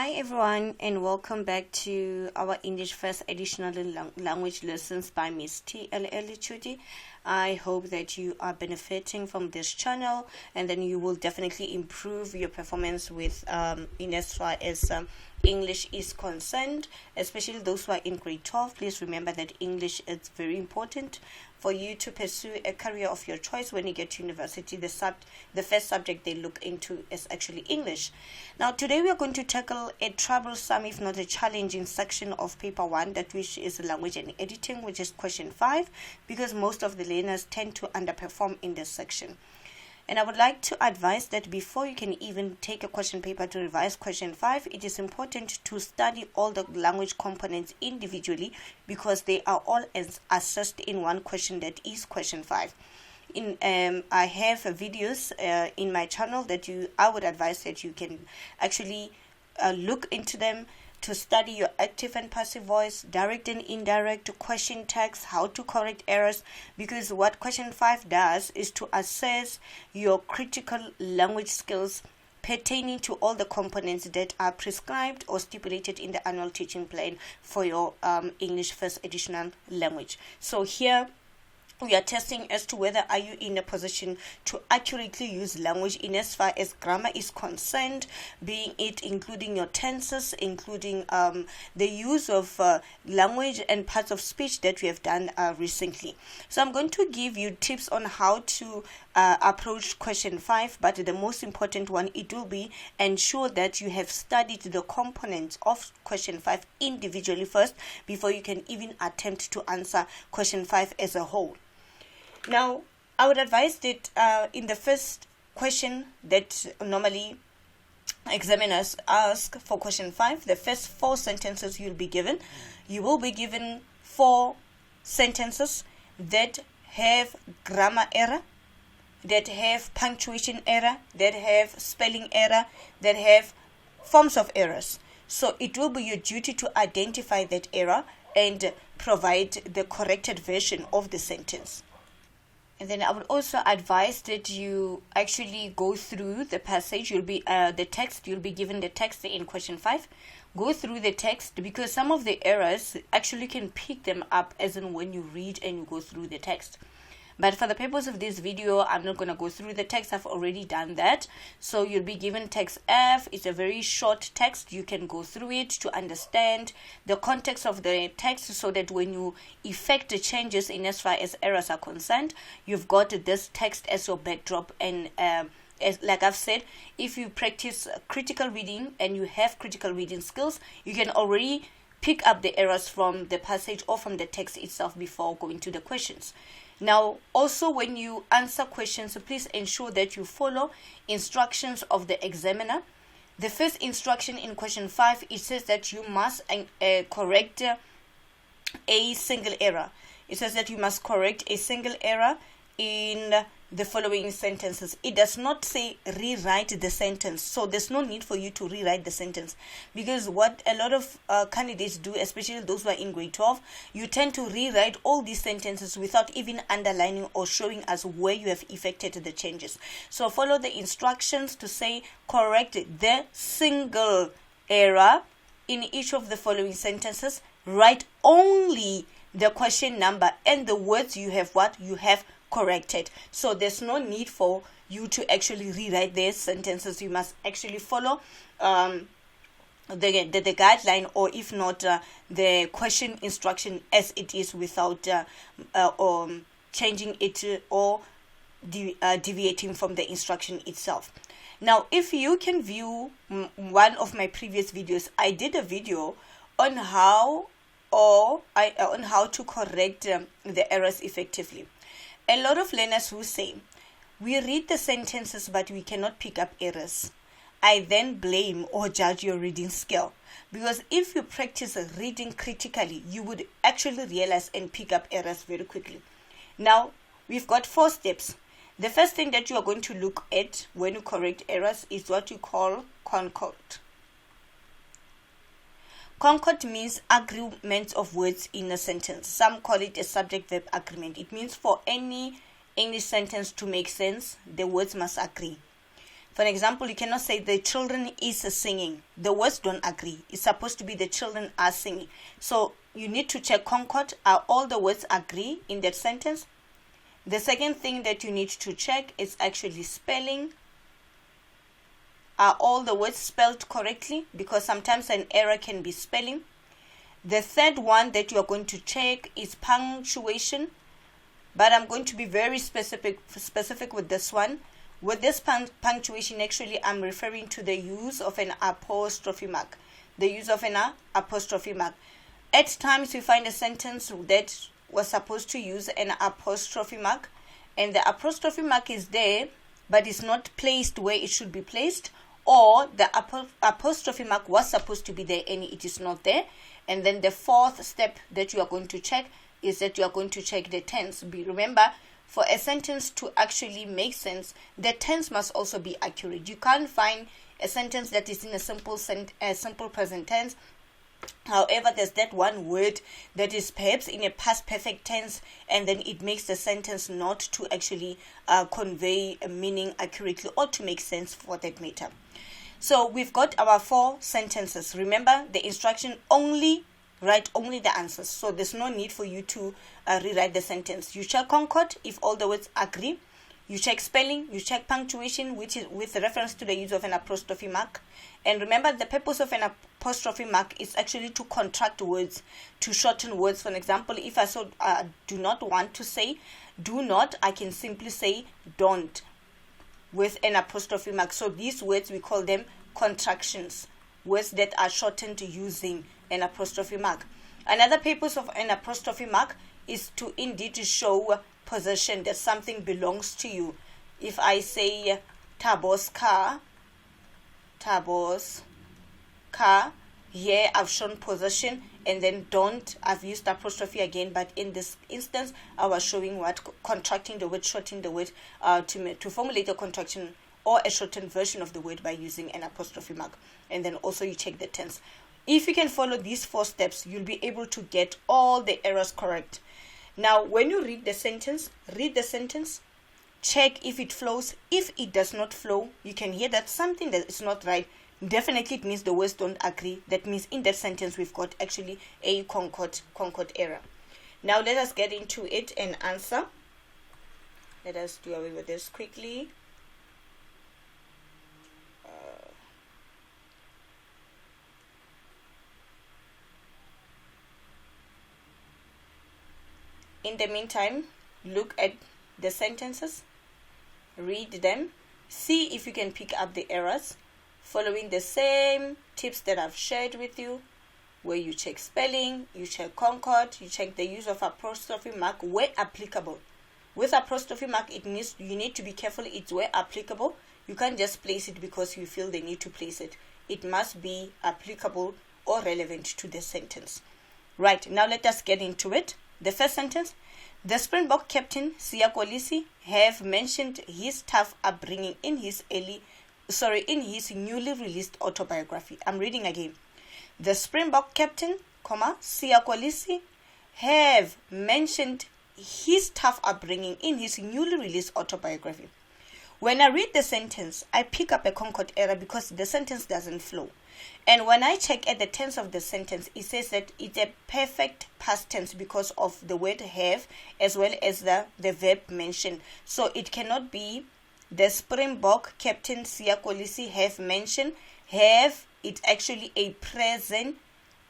Hi everyone, and welcome back to our English First Additional Language Lessons by Miss T.L.L. I hope that you are benefiting from this channel, and then you will definitely improve your performance with in as far as English is concerned, especially those who are in grade 12. Please remember that English is very important for you to pursue a career of your choice. When you get to university, the first subject they look into is actually English. Now today we are going to tackle a troublesome, if not a challenging, section of paper 1, that which is language and editing, which is question 5, because most of the learners tend to underperform in this section. And I would like to advise that before you can even take a question paper to revise question 5, it is important to study all the language components individually, because they are all assessed in one question, that is question 5. I have videos in my channel that I would advise that you can actually look into them to study your active and passive voice, direct and indirect, question tags, how to correct errors, because what question 5 does is to assess your critical language skills pertaining to all the components that are prescribed or stipulated in the annual teaching plan for your English First Additional Language. So here we are testing as to whether are you in a position to accurately use language in as far as grammar is concerned, being it including your tenses, including the use of language and parts of speech that we have done recently. So I'm going to give you tips on how to approach question 5, but the most important one, it will be ensure that you have studied the components of question 5 individually first before you can even attempt to answer question 5 as a whole. Now, I would advise that in the first question that normally examiners ask for question 5, the first 4 sentences you'll be given. You will be given 4 sentences that have grammar error, that have punctuation error, that have spelling error, that have forms of errors. So it will be your duty to identify that error and provide the corrected version of the sentence. And then I would also advise that you actually go through the passage. You'll be you'll be given the text in question 5. Go through the text, because some of the errors actually can pick them up as in when you read and you go through the text. But for the purpose of this video, I'm not going to go through the text. I've already done that. So you'll be given text F. It's a very short text. You can go through it to understand the context of the text, so that when you effect the changes in as far as errors are concerned, you've got this text as your backdrop. And as like I've said, if you practice critical reading and you have critical reading skills, you can already pick up the errors from the passage or from the text itself before going to the questions. Now, also when you answer questions, please ensure that you follow instructions of the examiner. The first instruction in question 5, it says that you must correct a single error. It says that you must correct a single error in the following sentences. It does not say rewrite the sentence, so there's no need for you to rewrite the sentence, because what a lot of candidates do, especially those who are in grade 12, you tend to rewrite all these sentences without even underlining or showing us where you have effected the changes. So follow the instructions to say correct the single error in each of the following sentences. Write only the question number and the words you have corrected. So there's no need for you to actually rewrite their sentences. You must actually follow the guideline, or if not the question instruction as it is, without changing it or deviating from the instruction itself. Now, if you can view one of my previous videos, I did a video on how to correct the errors effectively. A lot of learners who say, we read the sentences but we cannot pick up errors. I then blame or judge your reading skill, because if you practice reading critically, you would actually realize and pick up errors very quickly. Now, we've got 4 steps. The first thing that you are going to look at when you correct errors is what you call concord. Concord means agreement of words in a sentence. Some call it a subject-verb agreement. It means for any English sentence to make sense, the words must agree. For example, you cannot say the children is singing. The words don't agree. It's supposed to be the children are singing. So you need to check concord. Are all the words agree in that sentence? The second thing that you need to check is actually spelling. Are all the words spelled correctly? Because sometimes an error can be spelling. The third one that you are going to check is punctuation. But I'm going to be very specific with this one. With this punctuation, actually, I'm referring to the use of an apostrophe mark. The use of an apostrophe mark. At times, we find a sentence that was supposed to use an apostrophe mark, and the apostrophe mark is there, but it's not placed where it should be placed, or the apostrophe mark was supposed to be there and it is not there. And then the fourth step that you are going to check is that you are going to check the tense. Remember, for a sentence to actually make sense, the tense must also be accurate. You can't find a sentence that is in a simple present tense. However, there's that one word that is perhaps in a past perfect tense, and then it makes the sentence not to actually convey a meaning accurately or to make sense for that matter. So we've got our 4 sentences. Remember, the instruction only write only the answers. So there's no need for you to rewrite the sentence. You check concord if all the words agree. You check spelling. You check punctuation, which is with reference to the use of an apostrophe mark. And remember, the purpose of an apostrophe mark is actually to contract words, to shorten words. For example, if I do not want to say do not, I can simply say don't with an apostrophe mark. So these words, we call them contractions, words that are shortened using an apostrophe mark. Another purpose of an apostrophe mark is to indeed show possession, that something belongs to you. If I say Tabo's car, here I've shown possession, and then don't, I've used apostrophe again, but in this instance I was showing what? Contracting the word, shortening the word to formulate a contraction or a shortened version of the word by using an apostrophe mark. And then also you check the tense. If you can follow these 4 steps, you'll be able to get all the errors correct. Now, when you read the sentence, check if it flows. If it does not flow, you can hear that something that is not right. Definitely it means the words don't agree. That means in that sentence we've got actually a concord error. Now let us get into it and answer. Let us do away with this quickly. In the meantime, look at the sentences, read them, see if you can pick up the errors, following the same tips that I've shared with you, where you check spelling, you check concord, you check the use of apostrophe mark where applicable. With apostrophe mark, you need to be careful. It's where applicable. You can't just place it because you feel the need to place it. It must be applicable or relevant to the sentence. Right, now let us get into it. The first sentence, the Springbok captain Siya Kolisi have mentioned his tough upbringing in his newly released autobiography. I'm reading again. The Springbok captain, Siya Kolisi have mentioned his tough upbringing in his newly released autobiography. When I read the sentence, I pick up a concord error because the sentence doesn't flow. And when I check at the tense of the sentence, it says that it's a perfect past tense because of the word have as well as the verb mentioned. So it cannot be the Springbok captain Siya Kolisi have mentioned. Have, it's actually a present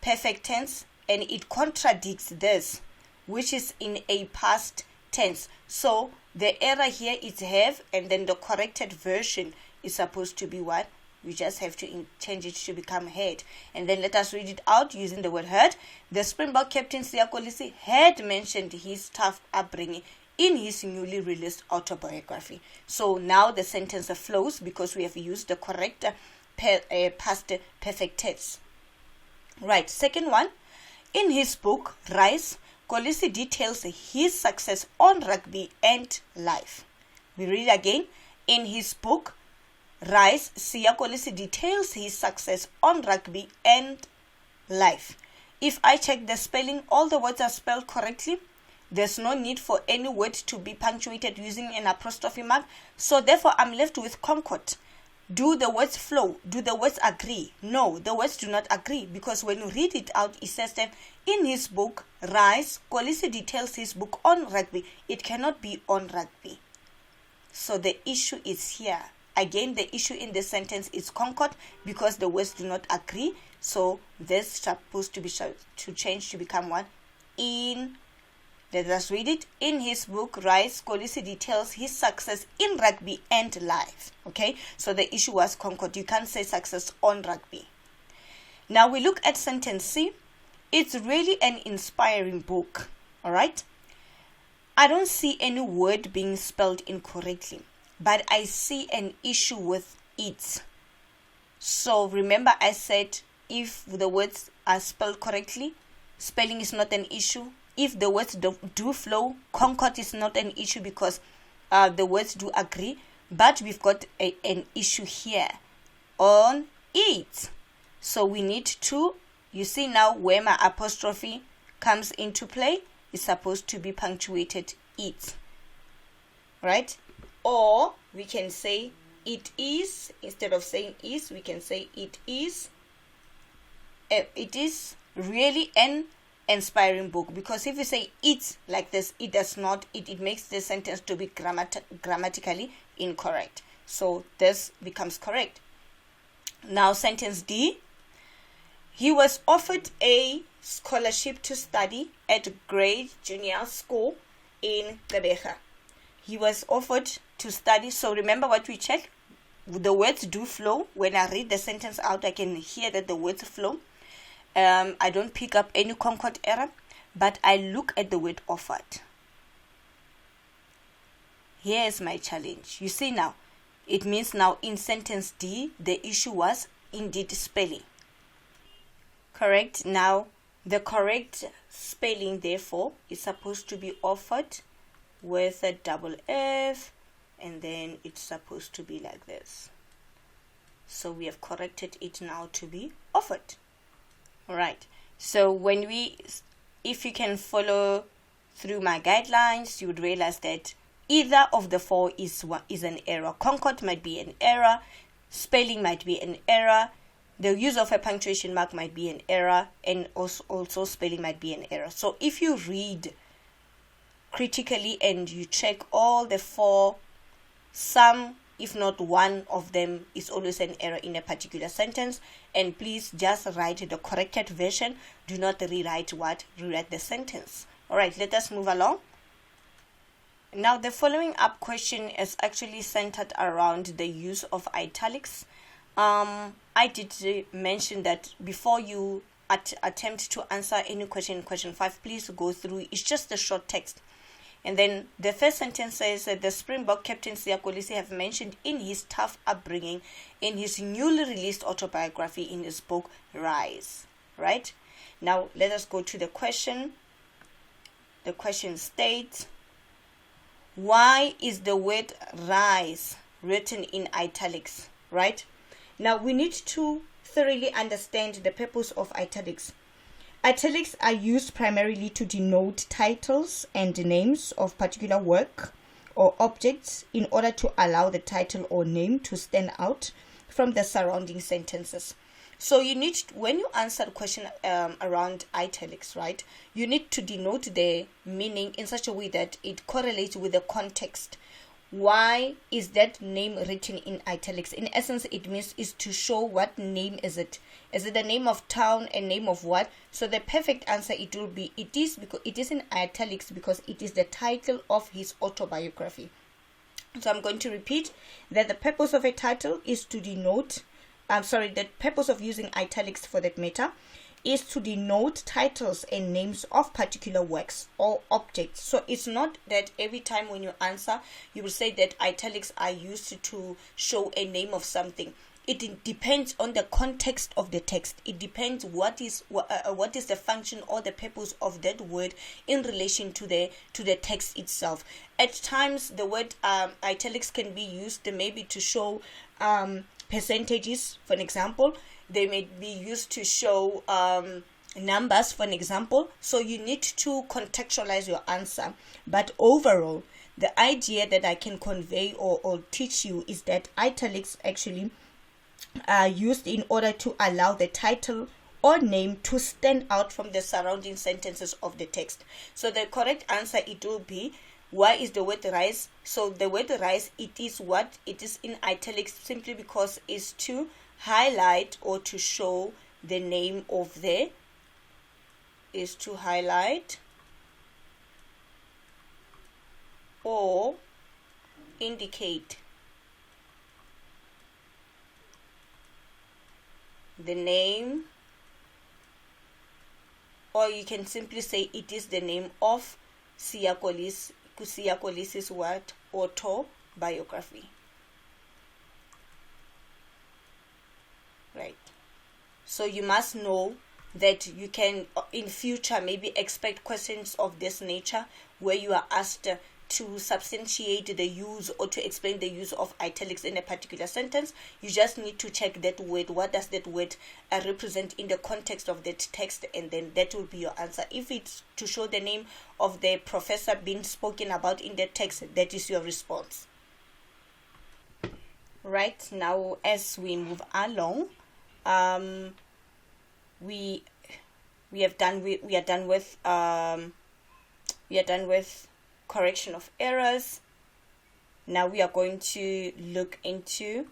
perfect tense, and it contradicts this, which is in a past tense. So the error here is have, and then the corrected version is supposed to be what? We just have to change it to become had. And then let us read it out using the word heard. The Springbok captain Siya Kolisi had mentioned his tough upbringing in his newly released autobiography. So now the sentence flows because we have used the correct past perfect tense. Right, second one. In his book, Rise, Kolisi details his success on rugby and life. We read again. In his book, Rise, Siya Kolisi details his success on rugby and life. If I check the spelling, all the words are spelled correctly. There's no need for any word to be punctuated using an apostrophe mark. So therefore, I'm left with concord. Do the words flow? Do the words agree? No, the words do not agree, because when you read it out, it says that in his book, Rice, Kolisi details his book on rugby. It cannot be on rugby. So the issue is here. Again, the issue in this sentence is concord, because the words do not agree. So this is supposed to be to change to become what? In. Let us read it. In his book, Rice, Kolisi details his success in rugby and life. Okay, so the issue was concord. You can't say success on rugby. Now we look at sentence C. It's really an inspiring book. All right. I don't see any word being spelled incorrectly, but I see an issue with it. So remember I said if the words are spelled correctly, spelling is not an issue. If the words do flow, concord is not an issue, because the words do agree. But we've got an issue here on it. So we need to, you see now where my apostrophe comes into play, is supposed to be punctuated it. Right? Or we can say it is, instead of saying is, we can say it is. It is really an inspiring book, because if you say it like this, it does not, it makes the sentence to be grammatically incorrect. So this becomes correct. Now sentence D. He was offered a scholarship to study at grade junior school in Gqeberha. He was offered to study. So remember what we checked. The words do flow. When I read the sentence out, I can hear that the words flow. I don't pick up any concord error, but I look at the word offered. Here's my challenge. You see now, it means now in sentence D, the issue was indeed spelling. Correct? Now, the correct spelling, therefore, is supposed to be offered with a double F, and then it's supposed to be like this. So we have corrected it now to be offered. Alright, so if you can follow through my guidelines, you would realize that either of the four is an error. Concord might be an error, spelling might be an error, the use of a punctuation mark might be an error, and also spelling might be an error. So if you read critically and you check all the four, some, if not one of them, is always an error in a particular sentence. And please just write the corrected version. Do not rewrite the sentence. Alright, let us move along. Now the following up question is actually centered around the use of italics. I did mention that before you attempt to answer any question in question 5, please go through. It's just a short text. And then the first sentence says that the Springbok captain Siya Kolisi have mentioned in his tough upbringing in his newly released autobiography in his book Rise. Right? Now let us go to the question. The question states, why is the word rise written in italics? Right? Now we need to thoroughly understand the purpose of italics. Italics are used primarily to denote titles and names of particular work or objects in order to allow the title or name to stand out from the surrounding sentences. So you need, when you answer the question around italics, right, you need to denote the meaning in such a way that it correlates with the context. Why is that name written in italics? In essence, it means is to show what name is it. Is it the name of town, a name of what? So the perfect answer it will be it is, because it is in italics because it is the title of his autobiography. So I'm going to repeat that the purpose of a title is to denote, the purpose of using italics for that matter is to denote titles and names of particular works or objects. So it's not that every time when you answer, you will say that italics are used to show a name of something. It depends on the context of the text. It depends what is the function or the purpose of that word in relation to the text itself. At times, the word italics can be used maybe to show percentages, for an example. They may be used to show numbers, for an example. So you need to contextualize your answer. But overall, the idea that I can convey or teach you is that italics actually are used in order to allow the title or name to stand out from the surrounding sentences of the text. So the correct answer, it will be, why is the word rise? So the word rise, it is what? It is in italics simply because it's to highlight or to show the name of the, is to highlight or indicate the name, or you can simply say it is the name of Siyakolis's what? Autobiography. Right. So you must know that you can in future maybe expect questions of this nature where you are asked to substantiate the use or to explain the use of italics in a particular sentence. You just need to check that word. What does that word represent in the context of that text, and then that will be your answer. If it's to show the name of the professor being spoken about in the text, that is your response. Right, now as we move along, we are done with correction of errors. Now we are going to look into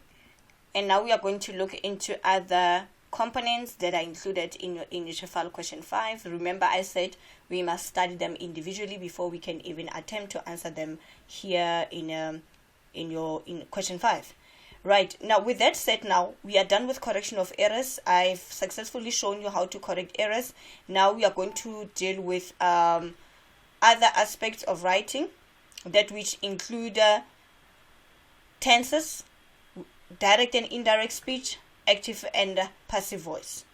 other components that are included in your English FAL question 5. Remember, I said we must study them individually before we can even attempt to answer them here in question 5. Right, now with that said, now we are done with correction of errors. I've successfully shown you how to correct errors. Now we are going to deal with other aspects of writing, that which include tenses, direct and indirect speech, active and passive voice.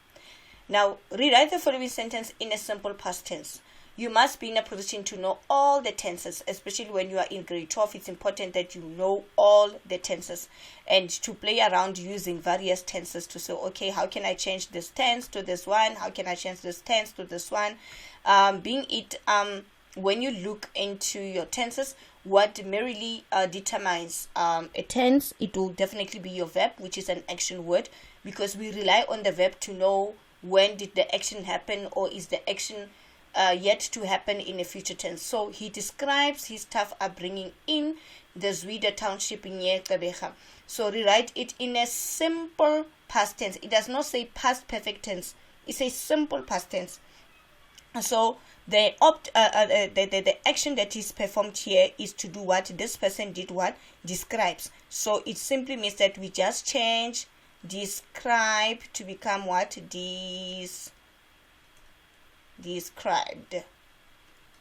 Now rewrite the following sentence in a simple past tense. You must be in a position to know all the tenses, especially when you are in grade 12. It's important that you know all the tenses and to play around using various tenses to say, okay, how can I change this tense to this one? How can I change this tense to this one? When you look into your tenses, what merely determines a tense, it will definitely be your verb, which is an action word, because we rely on the verb to know when did the action happen, or is the action yet to happen in a future tense. So he describes his tough upbringing in the Zweden township in e.t.c. So rewrite it in a simple past tense. It does not say past perfect tense. It says simple past tense. So the action that is performed here is to do what this person did, what describes. So it simply means that we just change describe to become what described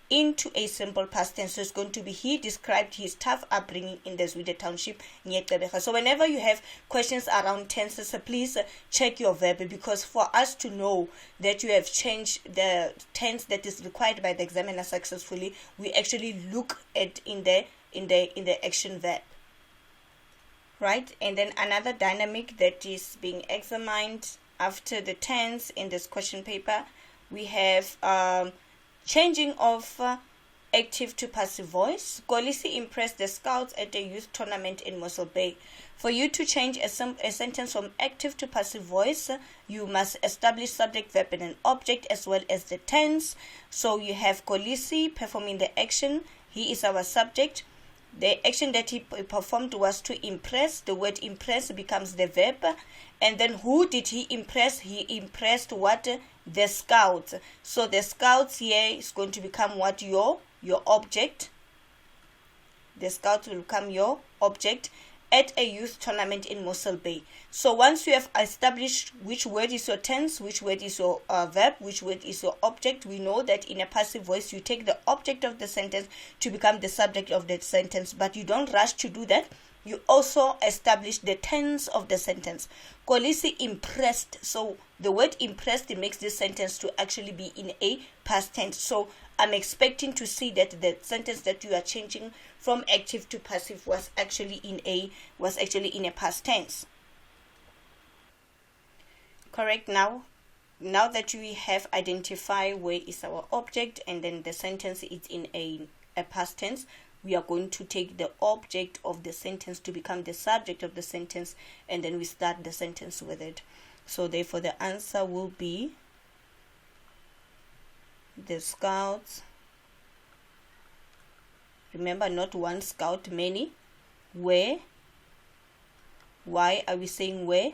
into a simple past tense. So it's going to be he described his tough upbringing in the Zweden township near e.t.c. So whenever you have questions around tenses, please check your verb, because for us to know that you have changed the tense that is required by the examiner successfully, we actually look at in the action verb. Right, and then another dynamic that is being examined after the tense in this question paper, we have changing of active to passive voice. Kolisi impressed the scouts at a youth tournament in Mossel Bay. For you to change a sentence from active to passive voice, you must establish subject, verb, and an object, as well as the tense. So you have Kolisi performing the action. He is our subject. The action that he performed was to impress. The word impress becomes the verb. And then who did he impress? He impressed what? The scouts. So the scouts here is going to become what? Your object. The scouts will become your object at a youth tournament in Mossel Bay. So once you have established which word is your tense, which word is your verb, which word is your object, we know that in a passive voice you take the object of the sentence to become the subject of the sentence, but you don't rush to do that. You also establish the tense of the sentence. Kolisi impressed. So the word impressed makes this sentence to actually be in a past tense. So I'm expecting to see that the sentence that you are changing from active to passive was actually in a past tense. Correct. Now that we have identified where is our object and then the sentence is in a past tense, we are going to take the object of the sentence to become the subject of the sentence, and then we start the sentence with it. So therefore the answer will be the scouts. Remember, not one scout, many. Were. Why are we saying were?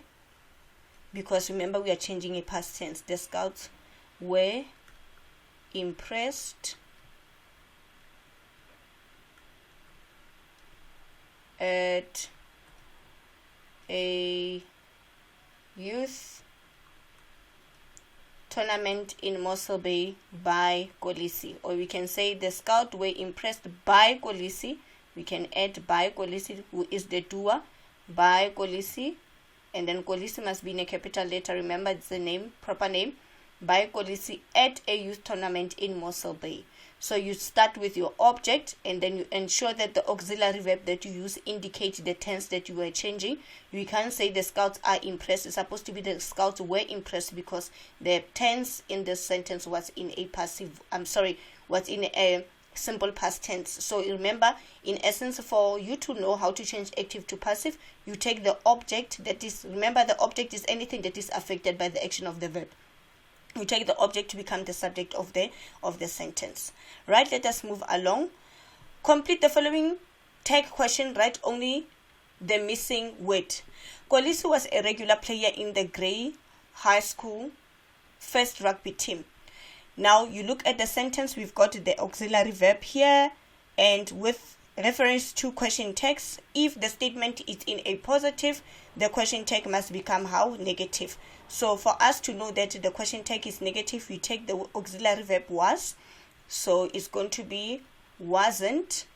Because remember, we are changing a past tense. The scouts were impressed at a youth tournament in Mossel Bay by Kolisi. Or we can say the scouts were impressed by Kolisi. We can add by Kolisi, who is the doer, by Kolisi, and then Kolisi must be in a capital letter. Remember, it's the name, proper name, by Kolisi at a youth tournament in Mossel Bay. So you start with your object, and then you ensure that the auxiliary verb that you use indicate the tense that you are changing. You can't say the scouts are impressed. It's supposed to be the scouts were impressed, because the tense in this sentence was in a was in a simple past tense. So remember, in essence, for you to know how to change active to passive, you take the object that is, remember, the object is anything that is affected by the action of the verb. You take the object to become the subject of the sentence. Right, let us move along. Complete the following tag question. Write only the missing word. Kolisi was a regular player in the Grey High School first rugby team. Now you look at the sentence. We've got the auxiliary verb here, and with reference to question text, if the statement is in a positive, the question tag must become how? Negative. So for us to know that the question tag is negative, we take the auxiliary verb was. So it's going to be wasn't.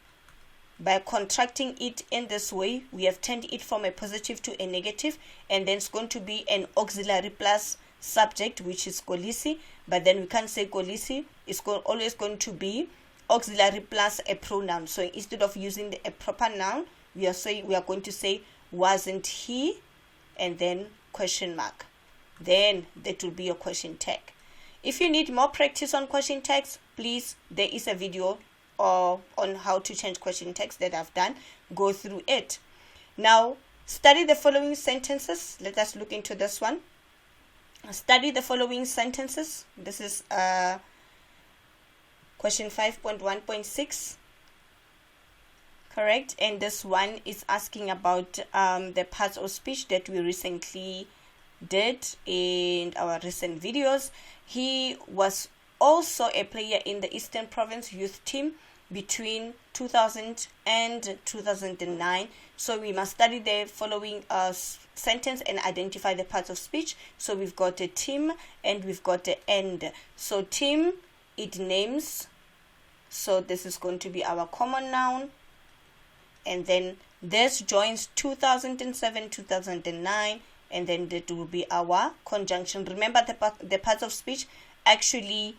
By contracting it in this way, we have turned it from a positive to a negative, and then it's going to be an auxiliary plus subject, which is Kolisi. But then we can't say Kolisi. It's always going to be auxiliary plus a pronoun. So instead of using a proper noun, we are going to say wasn't he, and then question mark. Then that will be your question tag. If you need more practice on question tags, please, there is a video on how to change question tags that I've done. Go through it. Now study the following sentences. Let us look into this one. Study the following sentences. This is question 5.1.6. correct, and this one is asking about the parts of speech that we recently did in our recent videos. He was also a player in the Eastern Province youth team between 2000 and 2009. So we must study the following sentence and identify the parts of speech. So we've got a team and we've got the end. So team, it names. So this is going to be our common noun. And then this joins 2007, 2009. And then that will be our conjunction. Remember, the parts of speech actually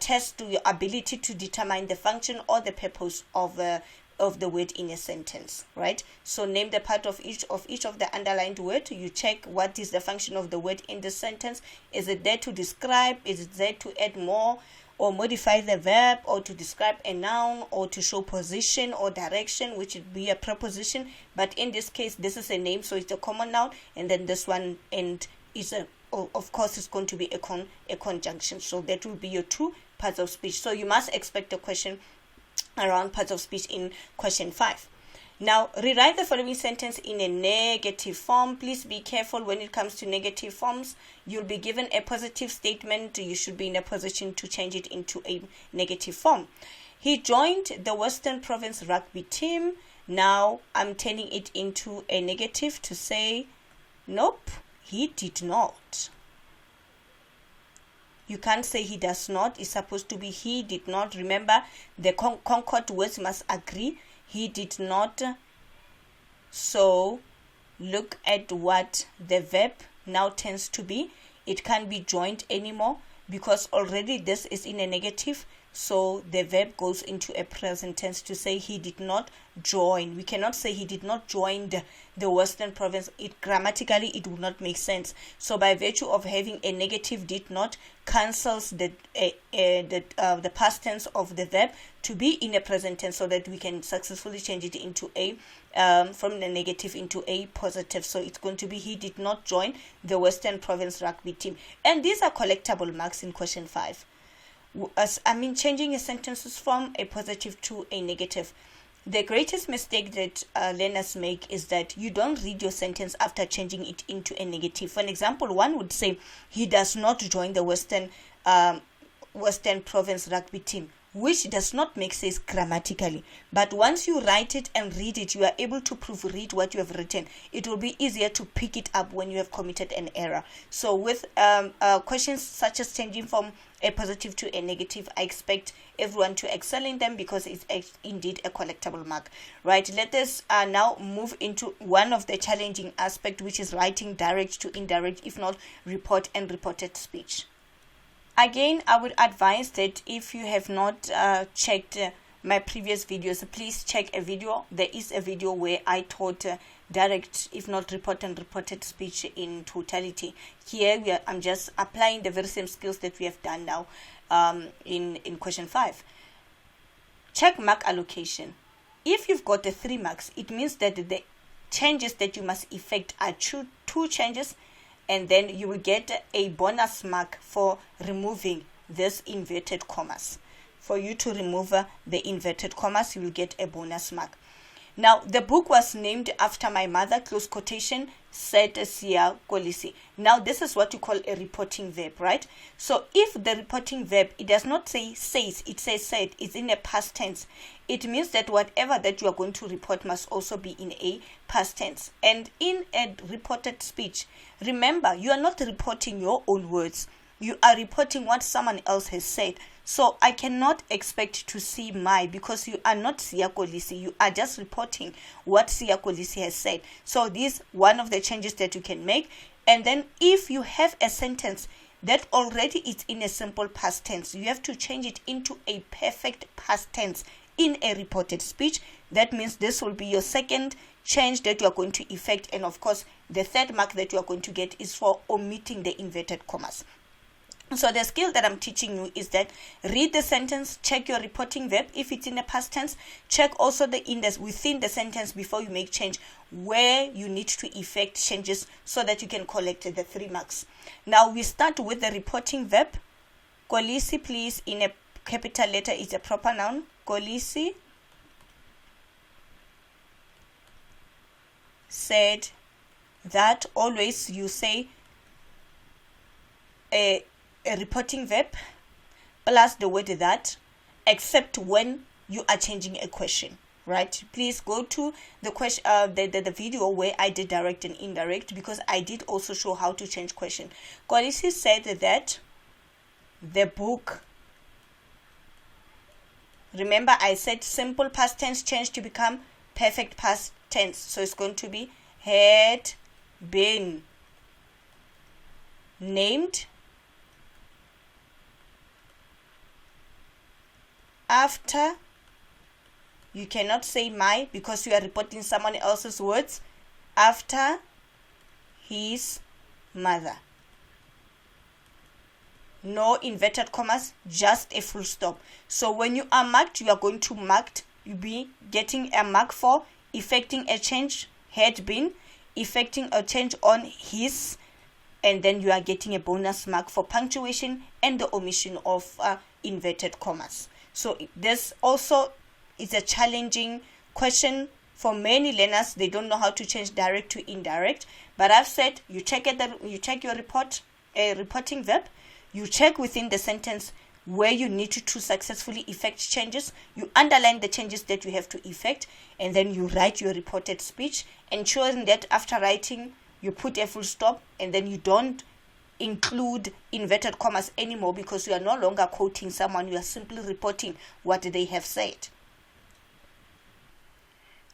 test your ability to determine the function or the purpose of the word in a sentence, right? So name the part of each of the underlined word. You check what is the function of the word in the sentence. Is it there to describe? Is it there to add more or modify the verb, or to describe a noun, or to show position or direction, which would be a preposition? But in this case, this is a name, so it's a common noun, and then this one and is of course it's going to be a conjunction. So that will be your two parts of speech. So you must expect a question around parts of speech in question 5. Now rewrite the following sentence in a negative form. Please be careful when it comes to negative forms. You'll be given a positive statement. You should be in a position to change it into a negative form. He joined the Western Province rugby team. Now I'm turning it into a negative to say, nope, he did not. You can't say he does not. It's supposed to be he did not. Remember, the concord words must agree. He did not. So look at what the verb now tends to be. It can't be joined anymore because already this is in a negative. so the verb goes into a present tense to say he did not join. We cannot say he did not join the Western Province. It grammatically it would not make sense. So by virtue of having a negative did not, cancels the past tense of the verb to be in a present tense, so that we can successfully change it into a from the negative into a positive. So it's going to be he did not join the Western Province rugby team. And these are collectible marks in question 5. Changing a sentences from a positive to a negative. The greatest mistake that learners make is that you don't read your sentence after changing it into a negative. For an example, one would say he does not join the Western Province rugby team, which does not make sense grammatically. But once you write it and read it, you are able to proofread what you have written. It will be easier to pick it up when you have committed an error. So with questions such as changing from a positive to a negative, I expect everyone to excel in them because it's indeed a collectible mark. Right, let us now move into one of the challenging aspects, which is writing direct to indirect, if not report and reported speech. Again, I would advise that if you have not checked my previous videos, please check a video. There is a video where I taught direct, if not report and reported speech in totality. Here I'm just applying the very same skills that we have done now in question 5. Check mark allocation. If you've got the 3 marks, it means that the changes that you must effect are 2 changes, and then you will get a bonus mark for removing this inverted commas. For you to remove the inverted commas, you will get a bonus mark. Now, the book was named after my mother, close quotation, said Siya Kolisi. Now, this is what you call a reporting verb, right? So, if the reporting verb, it does not say says, it says said, it's in a past tense. It means that whatever that you are going to report must also be in a past tense. And in a reported speech, remember, you are not reporting your own words. You are reporting what someone else has said. So I cannot expect to see my, because you are not Siya Kolisi. You are just reporting what Siya Kolisi has said. So this is one of the changes that you can make. And then if you have a sentence that already is in a simple past tense, you have to change it into a perfect past tense in a reported speech. That means this will be your second change that you are going to effect. And of course, the third mark that you are going to get is for omitting the inverted commas. So the skill that I'm teaching you is that read the sentence, check your reporting verb if it's in the past tense, check also the index within the sentence before you make change where you need to effect changes so that you can collect the 3 marks. Now we start with the reporting verb. Kolisi, please, in a capital letter, is a proper noun. Kolisi said that. Always you say a reporting verb plus the word that, except when you are changing a question, right? Please go to the question the video where I did direct and indirect, because I did also show how to change question. Kolisi said that the book, remember I said simple past tense changed to become perfect past tense, so it's going to be had been named after, you cannot say my because you are reporting someone else's words, after his mother. No inverted commas, just a full stop. So when you are marked, you are going to you'll be getting a mark for effecting a change, had been, effecting a change on his, and then you are getting a bonus mark for punctuation and the omission of inverted commas. So this also is a challenging question for many learners. They don't know how to change direct to indirect. But I've said you check your reporting verb. You check within the sentence where you need to successfully effect changes. You underline the changes that you have to effect, and then you write your reported speech, ensuring that after writing you put a full stop, and then you don't include inverted commas anymore, because you are no longer quoting someone, you are simply reporting what they have said.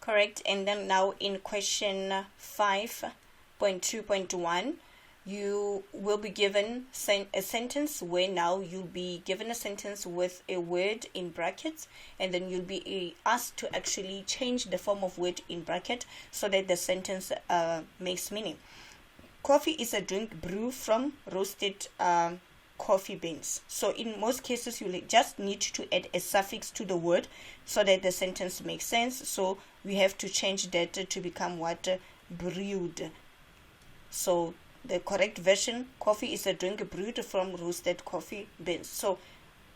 Correct. And then now in question 5.2.1, you will be given a sentence where now you'll be given a sentence with a word in brackets, and then you'll be asked to actually change the form of word in bracket so that the sentence makes meaning. Coffee is a drink brewed from roasted coffee beans. So in most cases, you just need to add a suffix to the word so that the sentence makes sense. So we have to change that to become what? Brewed. So the correct version, coffee is a drink brewed from roasted coffee beans. So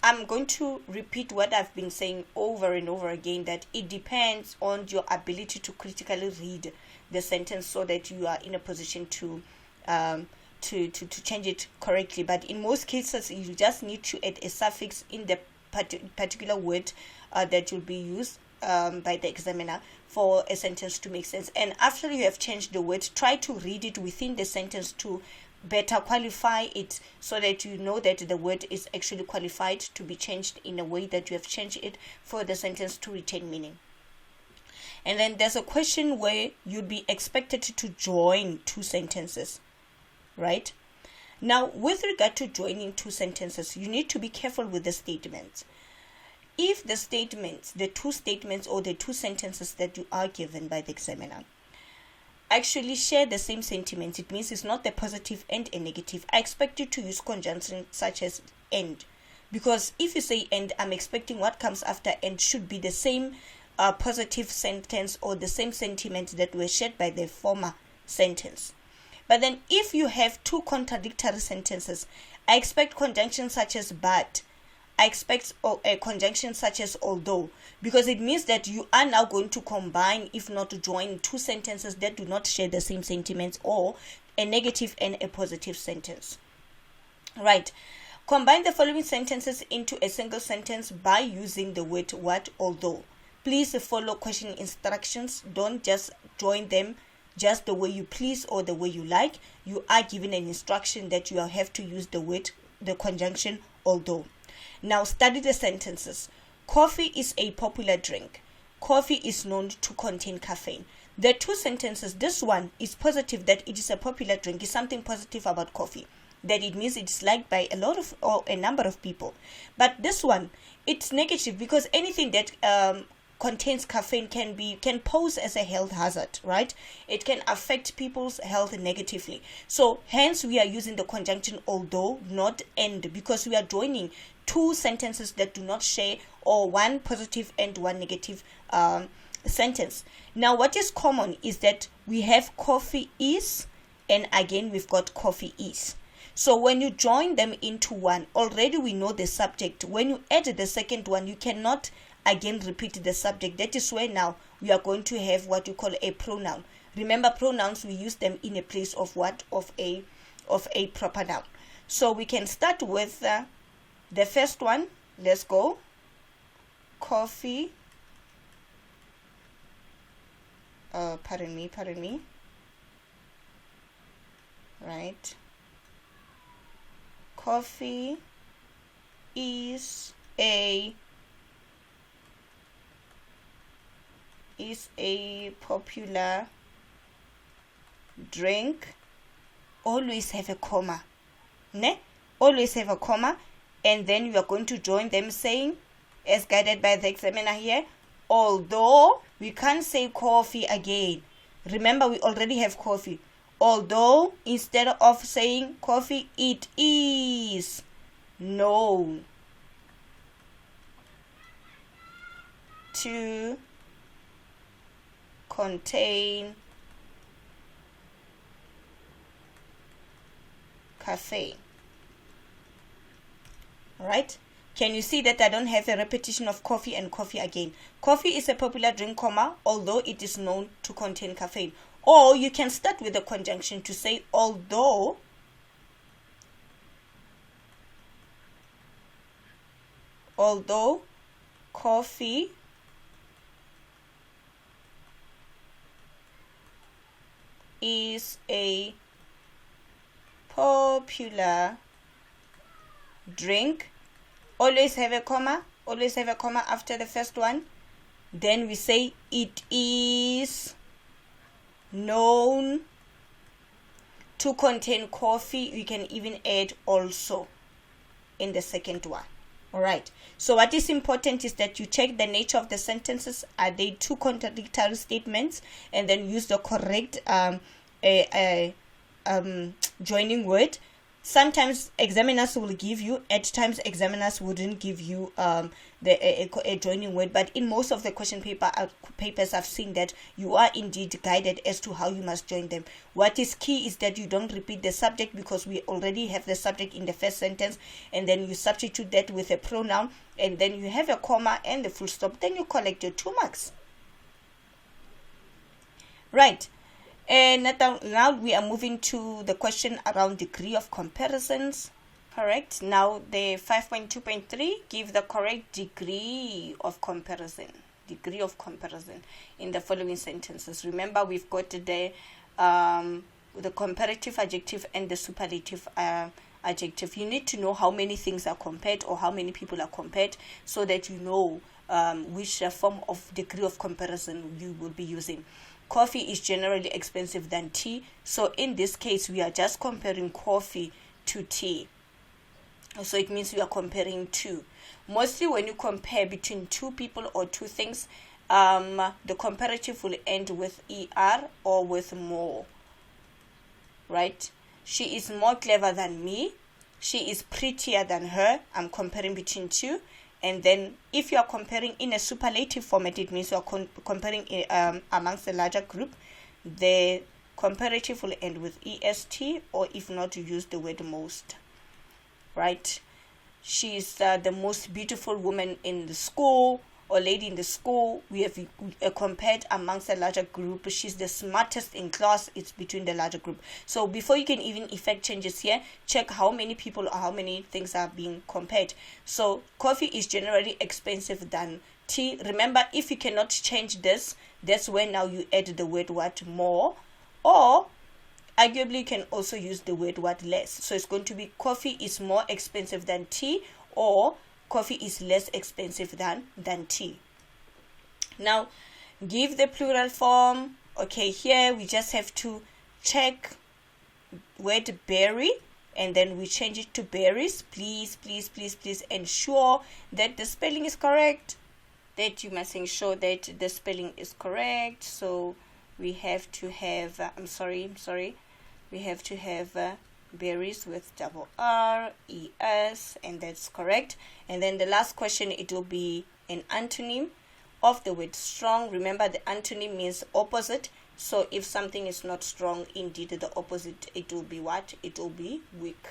I'm going to repeat what I've been saying over and over again, that it depends on your ability to critically read the sentence so that you are in a position to change it correctly. But in most cases, you just need to add a suffix in the particular word that will be used by the examiner for a sentence to make sense. And after you have changed the word, try to read it within the sentence to better qualify it, so that you know that the word is actually qualified to be changed in a way that you have changed it for the sentence to retain meaning. And then there's a question where you'd be expected to join two sentences, right? Now, with regard to joining two sentences, you need to be careful with the statements. If the statements, the two statements or the two sentences that you are given by the examiner actually share the same sentiments, it means it's not the positive and a negative, I expect you to use conjunctions such as and. Because if you say and, I'm expecting what comes after and should be the same positive sentence or the same sentiments that were shared by the former sentence. But then if you have two contradictory sentences, I expect conjunctions such as but, I expect a conjunction such as although, because it means that you are now going to combine, if not to join, two sentences that do not share the same sentiments, or a negative and a positive sentence. Right. Combine the following sentences into a single sentence by using the word what, although. Please follow question instructions. Don't just join them just the way you please or the way you like. You are given an instruction that you have to use the word, the conjunction although. Now study the sentences. Coffee is a popular drink. Coffee is known to contain caffeine. The two sentences, this one is positive, that it is a popular drink, is something positive about coffee, that it means it's liked by a lot of or a number of people. But this one, it's negative, because anything that contains caffeine can pose as a health hazard, right? It can affect people's health negatively. So hence we are using the conjunction although, not and, because we are joining two sentences that do not share, or one positive and one negative sentence. Now what is common is that we have coffee is, and again we've got coffee is. So when you join them into one, already we know the subject. When you add the second one, you cannot again repeat the subject. That is where now we are going to have what you call a pronoun. Remember, pronouns, we use them in a place of what? Of a proper noun. So we can start with the first one. Let's go. Coffee. Pardon me. Right. Coffee is a popular drink. Always have a comma. Ne? Always have a comma. And then you are going to join them saying, as guided by the examiner here, although we can't say coffee again. Remember, we already have coffee. Although, instead of saying coffee, it is known to contain caffeine. Right? Can you see that I don't have a repetition of coffee and coffee again? Coffee is a popular drink, comma, although it is known to contain caffeine. Or you can start with a conjunction to say although coffee is a popular drink. Always have a comma after the first one. Then we say it is known to contain coffee, you can even add also in the second one. All right, so what is important is that you check the nature of the sentences. Are they two contradictory statements? And then use the correct joining word. Sometimes examiners will give you, at times examiners wouldn't give you a joining word, but in most of the question papers I've seen that you are indeed guided as to how you must join them. What is key is that you don't repeat the subject, because we already have the subject in the first sentence, and then you substitute that with a pronoun, and then you have a comma and the full stop, then you collect your 2 marks. Right. And now we are moving to the question around degree of comparisons. Correct. Now the 5.2.3, give the correct degree of comparison. Degree of comparison in the following sentences. Remember, we've got the comparative adjective and the superlative adjective. You need to know how many things are compared or how many people are compared, so that you know which form of degree of comparison you will be using. Coffee is generally expensive than tea. So in this case, we are just comparing coffee to tea. So it means we are comparing two. Mostly when you compare between two people or two things, the comparative will end with ER or with more. Right? She is more clever than me. She is prettier than her. I'm comparing between two. And then if you are comparing in a superlative format, it means you are comparing amongst a larger group. The comparative will end with EST, or if not, you use the word most. Right? She is the most beautiful woman in the school, or lady in the school. We have compared amongst a larger group. She's the smartest in class. It's between the larger group. So before you can even effect changes here, check how many people or how many things are being compared. So coffee is generally expensive than tea. Remember, if you cannot change this, that's when now you add the word what more, or arguably you can also use the word what less. So it's going to be coffee is more expensive than tea, or coffee is less expensive than tea. Now, give the plural form. Okay, here we just have to check word berry, and then we change it to berries. Please ensure that the spelling is correct. That you must ensure that the spelling is correct. So we have to have, we have to have berries with double R-E-S, and that's correct. And then the last question, it will be an antonym of the word strong. Remember, the antonym means opposite. So if something is not strong, indeed the opposite, it will be what? It will be weak.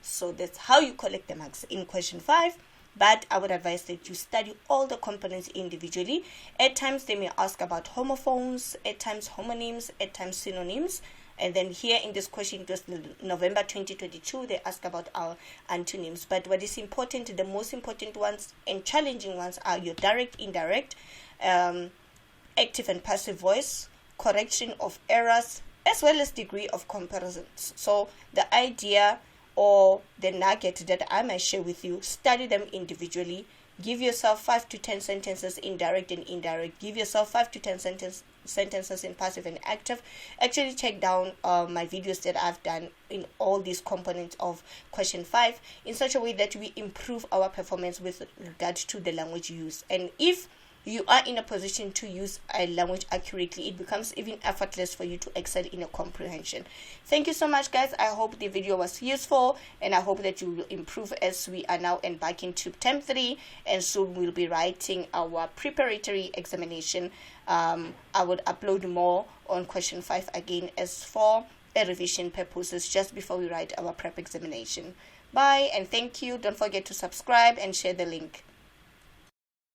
So that's how you collect the marks in question 5. But I would advise that you study all the components individually. At times they may ask about homophones, at times homonyms, at times synonyms. And then here in this question, it was November 2022, they ask about our antonyms. But what is important, the most important ones and challenging ones are your direct, indirect, active and passive voice, correction of errors, as well as degree of comparisons. So the idea or the nugget that I might share with you, study them individually. Give yourself 5 to 10 sentences in direct and indirect. Give yourself 5 to 10 sentences in passive and active. Actually check down my videos that I've done in all these components of question 5 in such a way that we improve our performance with regard to the language use. And if you are in a position to use a language accurately, it becomes even effortless for you to excel in a comprehension. Thank you so much, guys. I hope the video was useful, and I hope that you will improve as we are now embarking to term 3, and soon we'll be writing our preparatory examination. I will upload more on question 5 again as for a revision purposes just before we write our prep examination. Bye and thank you. Don't forget to subscribe and share the link.